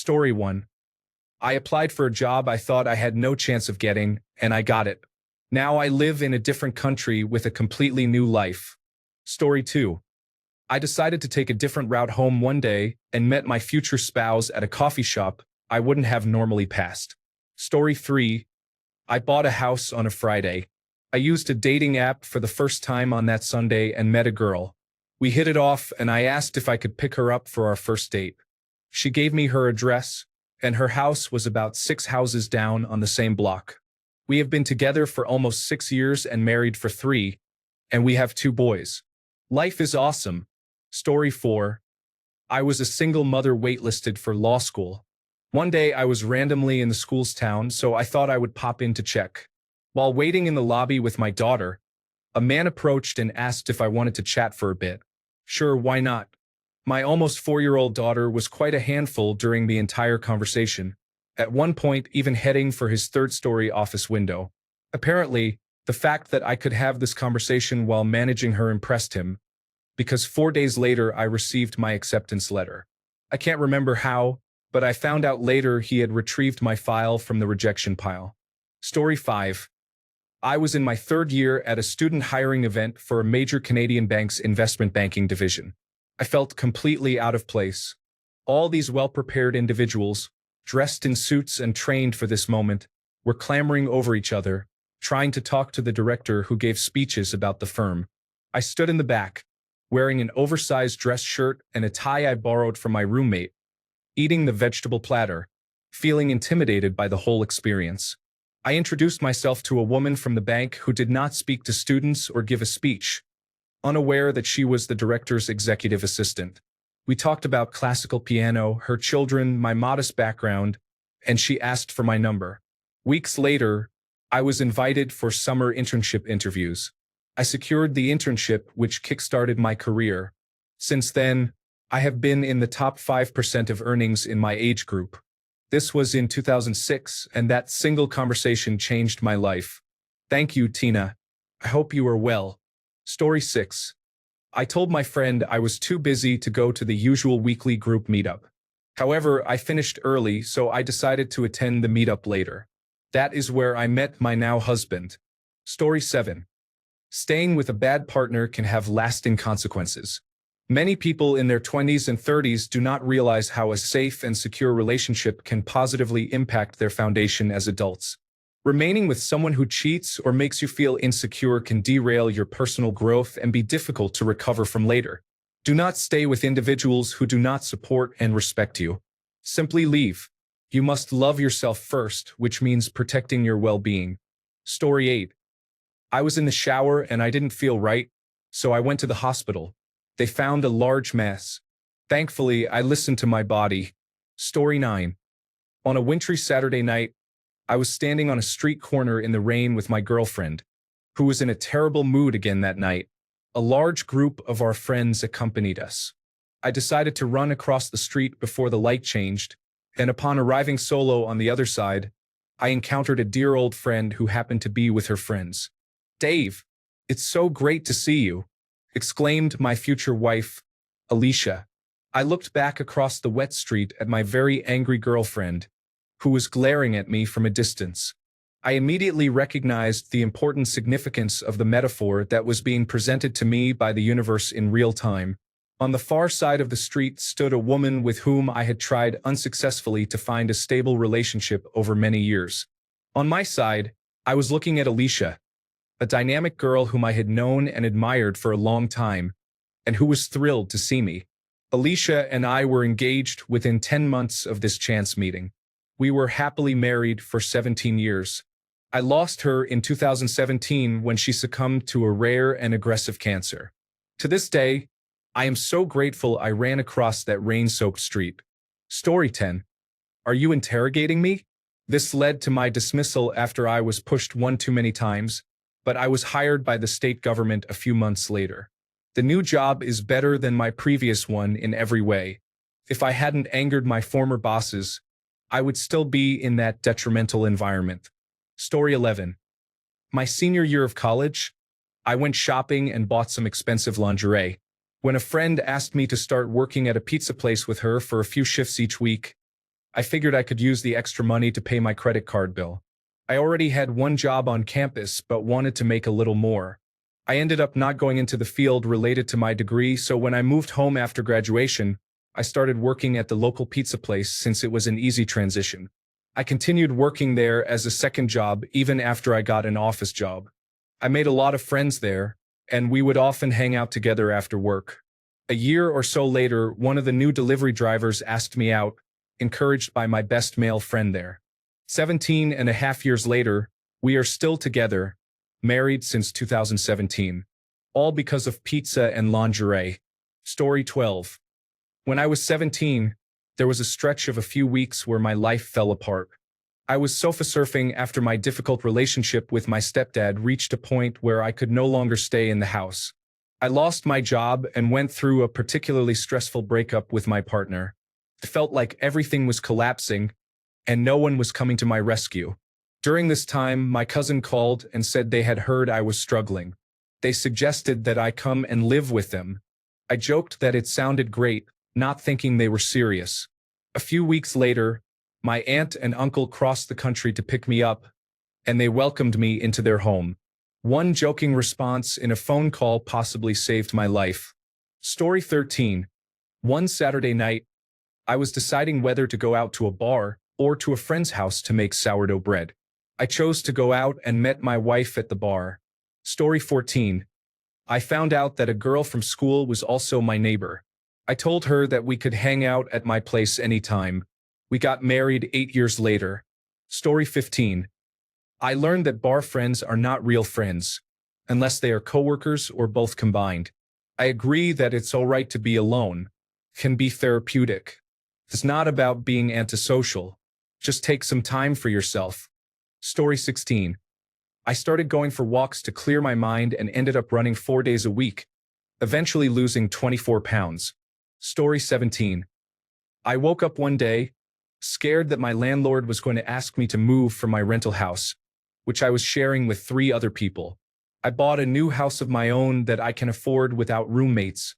Story 1. I applied for a job I thought I had no chance of getting, and I got it. Now I live in a different country with a completely new life. Story 2. I decided to take a different route home one day and met my future spouse at a coffee shop I wouldn't have normally passed. Story 3. I bought a house on a Friday. I used a dating app for the first time on that Sunday and met a girl. We hit it off and I asked if I could pick her up for our first date. She gave me her address, and her house was about 6 houses down on the same block. We have been together for almost 6 years and married for 3, and we have 2 boys. Life is awesome. Story 4. I was a single mother waitlisted for law school. One day I was randomly in the school's town, so I thought I would pop in to check. While waiting in the lobby with my daughter, a man approached and asked if I wanted to chat for a bit. Sure, why not? My almost 4-year-old daughter was quite a handful during the entire conversation, at one point even heading for his 3rd-story office window. Apparently, the fact that I could have this conversation while managing her impressed him, because 4 days later I received my acceptance letter. I can't remember how, but I found out later he had retrieved my file from the rejection pile. Story 5. I was in my 3rd year at a student hiring event for a major Canadian bank's investment banking division. I felt completely out of place. All these well-prepared individuals, dressed in suits and trained for this moment, were clamoring over each other, trying to talk to the director who gave speeches about the firm. I stood in the back, wearing an oversized dress shirt and a tie I borrowed from my roommate, eating the vegetable platter, feeling intimidated by the whole experience. I introduced myself to a woman from the bank who did not speak to students or give a speech, unaware that she was the director's executive assistant. We talked about classical piano, her children, my modest background, and she asked for my number. Weeks later, I was invited for summer internship interviews. I secured the internship, which kickstarted my career. Since then, I have been in the top 5% of earnings in my age group. This was in 2006, and that single conversation changed my life. Thank you, Tina. I hope you are well. Story 6. I told my friend I was too busy to go to the usual weekly group meetup. However, I finished early, so I decided to attend the meetup later. That is where I met my now husband. Story 7. Staying with a bad partner can have lasting consequences. Many people in their 20s and 30s do not realize how a safe and secure relationship can positively impact their foundation as adults. Remaining with someone who cheats or makes you feel insecure can derail your personal growth and be difficult to recover from later. Do not stay with individuals who do not support and respect you. Simply leave. You must love yourself first, which means protecting your well-being. Story 8. I was in the shower and I didn't feel right, so I went to the hospital. They found a large mess. Thankfully, I listened to my body. Story 9. On a wintry Saturday night, I was standing on a street corner in the rain with my girlfriend, who was in a terrible mood again that night. A large group of our friends accompanied us. I decided to run across the street before the light changed, and upon arriving solo on the other side, I encountered a dear old friend who happened to be with her friends. "Dave, it's so great to see you," exclaimed my future wife, Alicia. I looked back across the wet street at my very angry girlfriend, who was glaring at me from a distance. I immediately recognized the important significance of the metaphor that was being presented to me by the universe in real time. On the far side of the street stood a woman with whom I had tried unsuccessfully to find a stable relationship over many years. On my side, I was looking at Alicia, a dynamic girl whom I had known and admired for a long time, and who was thrilled to see me. Alicia and I were engaged within 10 months of this chance meeting. We were happily married for 17 years. I lost her in 2017 when she succumbed to a rare and aggressive cancer. To this day, I am so grateful I ran across that rain-soaked street. Story 10. Are you interrogating me? This led to my dismissal after I was pushed one too many times, but I was hired by the state government a few months later. The new job is better than my previous one in every way. If I hadn't angered my former bosses, I would still be in that detrimental environment. Story 11. My senior year of college, I went shopping and bought some expensive lingerie. When a friend asked me to start working at a pizza place with her for a few shifts each week, I figured I could use the extra money to pay my credit card bill. I already had one job on campus but wanted to make a little more. I ended up not going into the field related to my degree, so when I moved home after graduation, I started working at the local pizza place since it was an easy transition. I continued working there as a second job even after I got an office job. I made a lot of friends there, and we would often hang out together after work. A year or so later, one of the new delivery drivers asked me out, encouraged by my best male friend there. 17 and a half years later, we are still together, married since 2017. All because of pizza and lingerie. Story 12. When I was 17, there was a stretch of a few weeks where my life fell apart. I was sofa surfing after my difficult relationship with my stepdad reached a point where I could no longer stay in the house. I lost my job and went through a particularly stressful breakup with my partner. It felt like everything was collapsing, and no one was coming to my rescue. During this time, my cousin called and said they had heard I was struggling. They suggested that I come and live with them. I joked that it sounded great, not thinking they were serious. A few weeks later, my aunt and uncle crossed the country to pick me up, and they welcomed me into their home. One joking response in a phone call possibly saved my life. Story 13. One Saturday night, I was deciding whether to go out to a bar or to a friend's house to make sourdough bread. I chose to go out and met my wife at the bar. Story 14. I found out that a girl from school was also my neighbor. I told her that we could hang out at my place anytime. We got married 8 years later. Story 15. I learned that bar friends are not real friends, unless they are coworkers or both combined. I agree that it's all right to be alone. Can be therapeutic. It's not about being antisocial. Just take some time for yourself. Story 16. I started going for walks to clear my mind and ended up running 4 days a week, eventually losing 24 pounds. Story 17. I woke up one day, scared that my landlord was going to ask me to move from my rental house, which I was sharing with 3 other people. I bought a new house of my own that I can afford without roommates,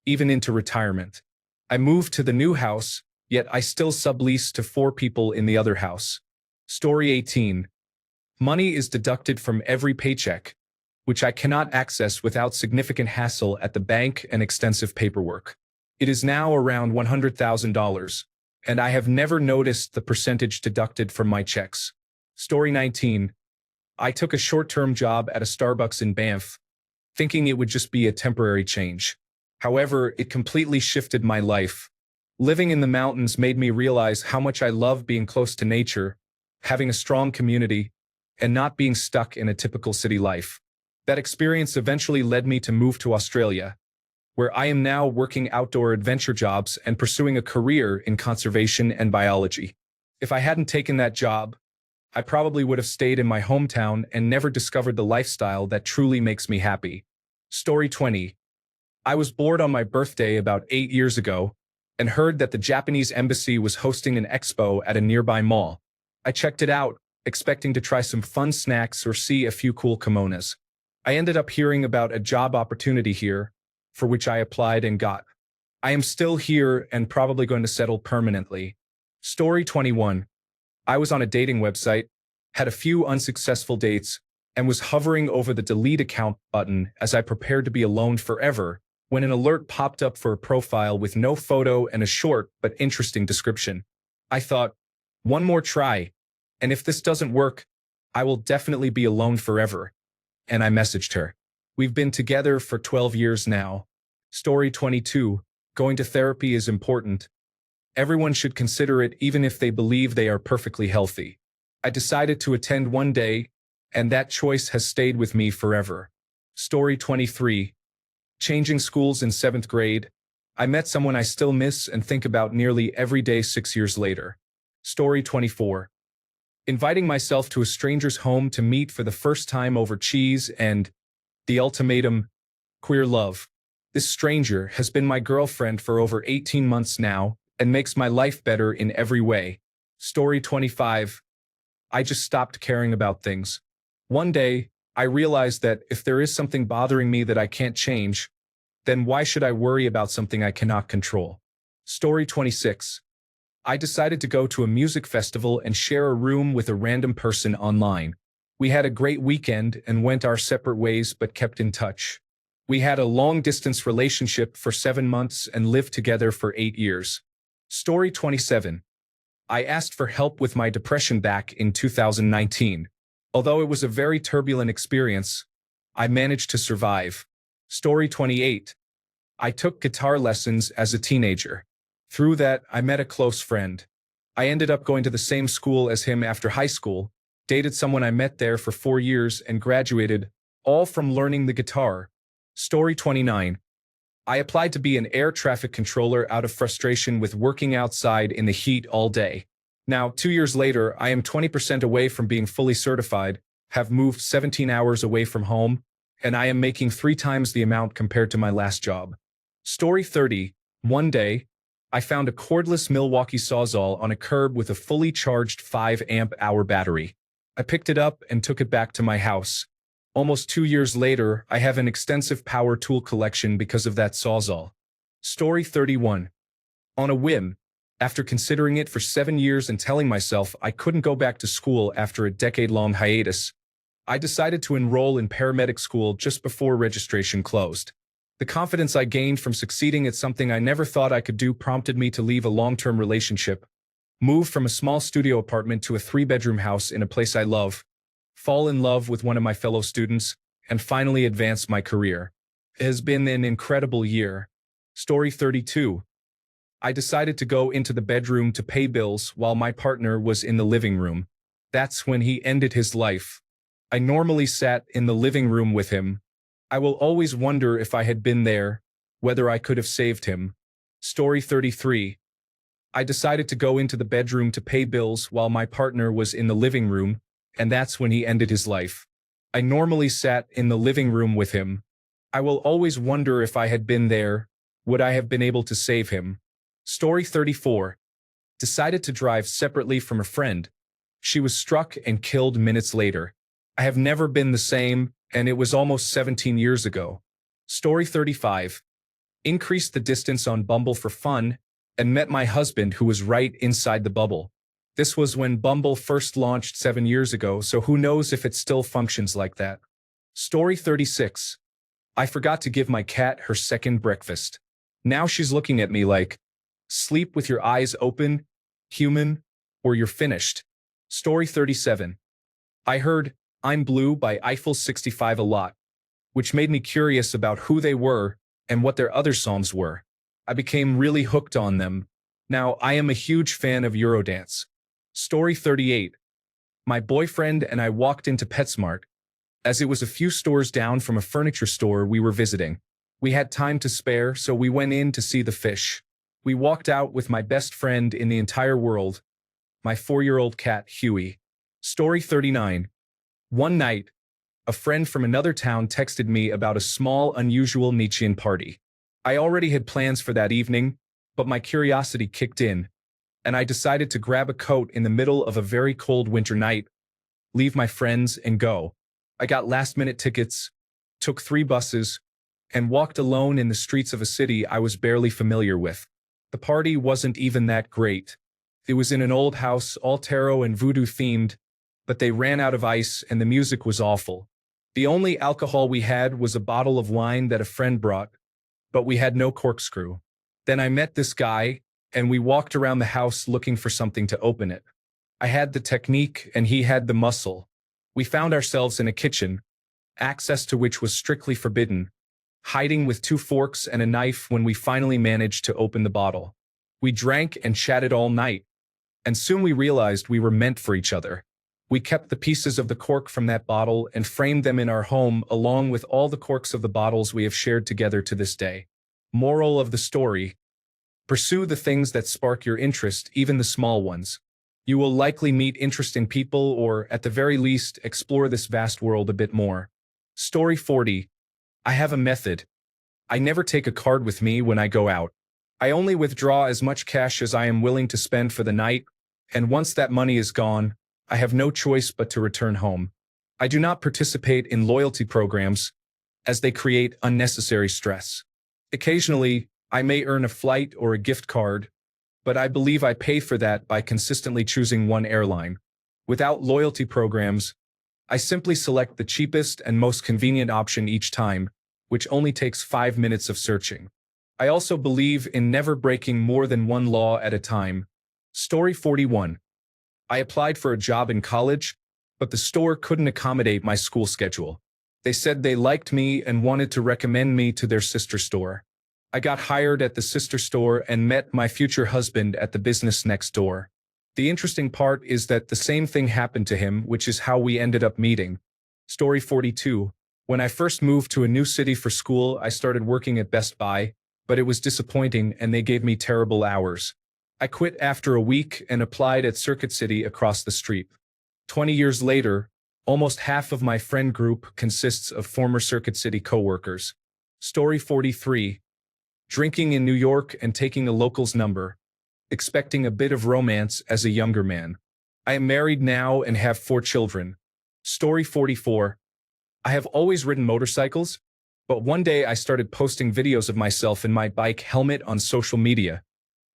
even into retirement. I moved to the new house, yet I still sublease to 4 people in the other house. Story 18. Money is deducted from every paycheck, which I cannot access without significant hassle at the bank and extensive paperwork. It is now around $100,000, and I have never noticed the percentage deducted from my checks. Story 19. I took a short-term job at a Starbucks in Banff, thinking it would just be a temporary change. However, it completely shifted my life. Living in the mountains made me realize how much I love being close to nature, having a strong community, and not being stuck in a typical city life. That experience eventually led me to move to Australia, where I am now working outdoor adventure jobs and pursuing a career in conservation and biology. If I hadn't taken that job, I probably would have stayed in my hometown and never discovered the lifestyle that truly makes me happy. Story 20. I was bored on my birthday about 8 years ago and heard that the Japanese embassy was hosting an expo at a nearby mall. I checked it out, expecting to try some fun snacks or see a few cool kimonos. I ended up hearing about a job opportunity here, for which I applied and got. I am still here and probably going to settle permanently. Story 21. I was on a dating website, had a few unsuccessful dates, and was hovering over the delete account button as I prepared to be alone forever, when an alert popped up for a profile with no photo and a short but interesting description. I thought, one more try, and if this doesn't work, I will definitely be alone forever. And I messaged her. We've been together for 12 years now. Story 22. Going to therapy is important. Everyone should consider it even if they believe they are perfectly healthy. I decided to attend one day, and that choice has stayed with me forever. Story 23. Changing schools in 7th grade. I met someone I still miss and think about nearly every day 6 years later. Story 24. Inviting myself to a stranger's home to meet for the first time over cheese and the ultimatum, queer love. This stranger has been my girlfriend for over 18 months now and makes my life better in every way. Story 25. I just stopped caring about things. One day, I realized that if there is something bothering me that I can't change, then why should I worry about something I cannot control? Story 26. I decided to go to a music festival and share a room with a random person online. We had a great weekend and went our separate ways but kept in touch. We had a long-distance relationship for 7 months and lived together for 8 years. Story 27. I asked for help with my depression back in 2019. Although it was a very turbulent experience, I managed to survive. Story 28. I took guitar lessons as a teenager. Through that, I met a close friend. I ended up going to the same school as him after high school, dated someone I met there for 4 years, and graduated, all from learning the guitar. Story 29. I applied to be an air traffic controller out of frustration with working outside in the heat all day. Now, 2 years later, I am 20% away from being fully certified, have moved 17 hours away from home, and I am making 3 times the amount compared to my last job. Story 30. One day, I found a cordless Milwaukee Sawzall on a curb with a fully charged 5 amp-hour battery. I picked it up and took it back to my house. Almost 2 years later, I have an extensive power tool collection because of that Sawzall. Story 31. On a whim, after considering it for 7 years and telling myself I couldn't go back to school after a decade-long hiatus, I decided to enroll in paramedic school just before registration closed. The confidence I gained from succeeding at something I never thought I could do prompted me to leave a long-term relationship, move from a small studio apartment to a 3-bedroom house in a place I love, fall in love with one of my fellow students, and finally advance my career. It has been an incredible year. Story 32. I decided to go into the bedroom to pay bills while my partner was in the living room. That's when he ended his life. I normally sat in the living room with him. I will always wonder if I had been there, whether I could have saved him. Story 33. I decided to go into the bedroom to pay bills while my partner was in the living room, and that's when he ended his life. I normally sat in the living room with him. I will always wonder if I had been there, would I have been able to save him. Story 34. Decided to drive separately from a friend. She was struck and killed minutes later. I have never been the same, and it was almost 17 years ago. Story 35. Increased the distance on Bumble for fun, and met my husband who was right inside the bubble. This was when Bumble first launched 7 years ago, so who knows if it still functions like that. Story 36. I forgot to give my cat her second breakfast. Now she's looking at me like, sleep with your eyes open, human, or you're finished. Story 37. I heard I'm Blue by Eiffel 65 a lot, which made me curious about who they were and what their other songs were. I became really hooked on them. Now, I am a huge fan of Eurodance. Story 38. My boyfriend and I walked into PetSmart, as it was a few stores down from a furniture store we were visiting. We had time to spare, so we went in to see the fish. We walked out with my best friend in the entire world, my 4-year-old cat, Huey. Story 39. One night, a friend from another town texted me about a small, unusual Nietzschean party. I already had plans for that evening, but my curiosity kicked in, and I decided to grab a coat in the middle of a very cold winter night, leave my friends, and go. I got last-minute tickets, took 3 buses, and walked alone in the streets of a city I was barely familiar with. The party wasn't even that great. It was in an old house, all tarot and voodoo themed, but they ran out of ice and the music was awful. The only alcohol we had was a bottle of wine that a friend brought, but we had no corkscrew. Then I met this guy, and we walked around the house looking for something to open it. I had the technique and he had the muscle. We found ourselves in a kitchen, access to which was strictly forbidden, hiding with 2 forks and a knife when we finally managed to open the bottle. We drank and chatted all night, and soon we realized we were meant for each other. We kept the pieces of the cork from that bottle and framed them in our home along with all the corks of the bottles we have shared together to this day. Moral of the story: pursue the things that spark your interest, even the small ones. You will likely meet interesting people or, at the very least, explore this vast world a bit more. Story 40. I have a method. I never take a card with me when I go out. I only withdraw as much cash as I am willing to spend for the night, and once that money is gone, I have no choice but to return home. I do not participate in loyalty programs, as they create unnecessary stress. Occasionally, I may earn a flight or a gift card, but I believe I pay for that by consistently choosing one airline. Without loyalty programs, I simply select the cheapest and most convenient option each time, which only takes 5 minutes of searching. I also believe in never breaking more than one law at a time. Story 41. I applied for a job in college, but the store couldn't accommodate my school schedule. They said they liked me and wanted to recommend me to their sister store. I got hired at the sister store and met my future husband at the business next door. The interesting part is that the same thing happened to him, which is how we ended up meeting. Story 42. When I first moved to a new city for school, I started working at Best Buy, but it was disappointing and they gave me terrible hours. I quit after a week and applied at Circuit City across the street. 20 years later, almost half of my friend group consists of former Circuit City coworkers. Story 43. Drinking in New York and taking a local's number, expecting a bit of romance as a younger man. I am married now and have 4 children. Story 44. I have always ridden motorcycles, but one day I started posting videos of myself in my bike helmet on social media,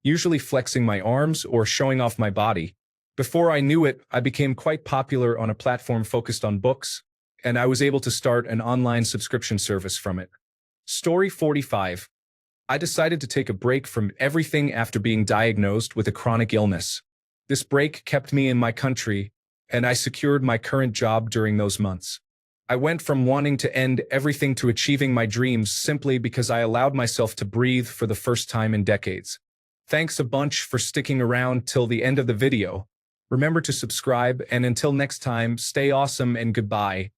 usually flexing my arms or showing off my body. Before I knew it, I became quite popular on a platform focused on books, and I was able to start an online subscription service from it. Story 45. I decided to take a break from everything after being diagnosed with a chronic illness. This break kept me in my country, and I secured my current job during those months. I went from wanting to end everything to achieving my dreams simply because I allowed myself to breathe for the first time in decades. Thanks a bunch for sticking around till the end of the video. Remember to subscribe, and until next time, stay awesome and goodbye.